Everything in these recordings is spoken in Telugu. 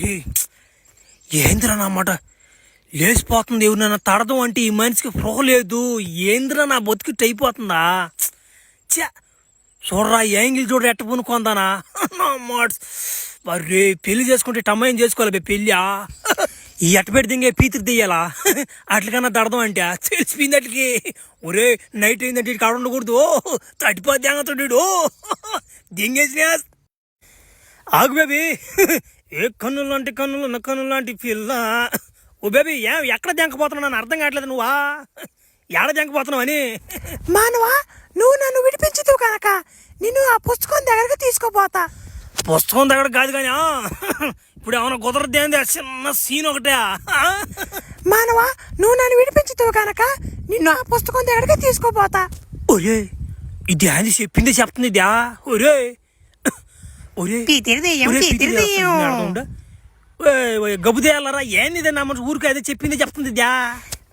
ఒరే ఏంద్రా నా మాట లేచిపోతుంది. ఎవరినైనా తడదాం అంటే ఈ మనిషికి ఫ్రో లేదు. ఏంద్రా నా బతుకిట్టు అయిపోతుందా? చ చూడరా యాంగిల్ చూడ ఎట్ట పునుకుందానా నా మాట. మరి పెళ్లి చేసుకుంటే టమ్మాయిని చేసుకోవాలి పెళ్ళి. ఈ ఎట్టబెట్టి దింగే పీతిరి దియ్యాలా అట్లకన్నా దడదాం అంటే తెలిసిపోయింది అట్లకి. ఒరే నైట్ అయిందంటే ఇటు కాడ ఉండకూడదు. తడిపోద్ది అంగతుడు దింగేసిన ఆగు బేబీ. ఏ కన్నులు లాంటి కన్నులు ఉన్న కన్నులు లాంటి పిల్ల. ఓ బేబీ ఎక్కడ దెంకపోతున్నావు నన్ను అర్థం కావట్లేదు. నువ్వా ఎక్కడ దెంకపోతున్నావు అని. మానవా నువ్వు నన్ను విడిపించుతావు కనుక నిన్ను ఆ పుస్తకం దగ్గరకు తీసుకోపోతా. పుస్తకం దగ్గర కాదు కానీ ఇప్పుడు ఏమైనా కుదరద్దే అంది. చిన్న సీన్ ఒకటే. మానవా నువ్వు నన్ను విడిపించుతావు కనుక నిన్ను ఆ పుస్తకం దగ్గరకు తీసుకోపోతా. ఒరే ఇది అది చెప్పింది చెప్తుంది ఇదా. ఒరే ఒరే గబుదేయాలరా ఏంది నా మనసు ఊరికి అదే చెప్పింది చెప్తుంది ఇదా.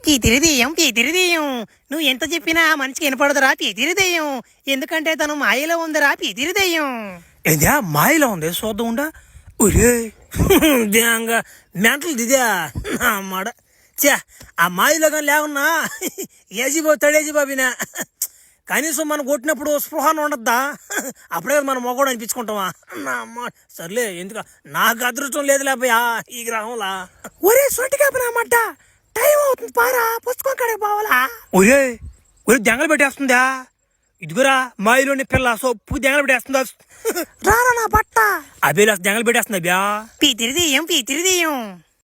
పీతిరిదెయ్యం పీతిరిదెయ్యం నువ్వు ఎంత చెప్పినా మనిషికి వినపడదురా పీతిరిదెయ్యం. ఎందుకంటే తను మాయలో ఉందిరా పీతిరిదెయ్యం. ఏందా మాయలో ఉంది చూద్దాం ఉండా. ఒరే దేంగా మెంటలు దిదా నా మాడ. చే ఆ మాయలో కానీ లేకున్నా ఏజీబాబు బాబినా కనీసం మనం కొట్టినప్పుడు స్పృహన ఉండద్దా? అప్పుడే మనం మొగోడు అనిపించుకుంటామా నా అమ్మ. సర్లే ఎందుకు నాకు అదృష్టం లేదు లేపయా ఈ గ్రహంలా. ఒరే సొంటికాపనమాట టైం అవుతుంది పారా పుస్తకం కాడికి పోవాలా. ఒరే ఒరే దెంగలు పెట్టేస్తుందా? ఇదిగురా మాయలోని పిల్ల సొప్పు దెంగలు పెట్టేస్తుందా? రారా నా బట్ట అబే దెంగలు పెట్టేస్తుందా బ్యా. పీతిరిదెయ్యం పీతిరిదెయ్యం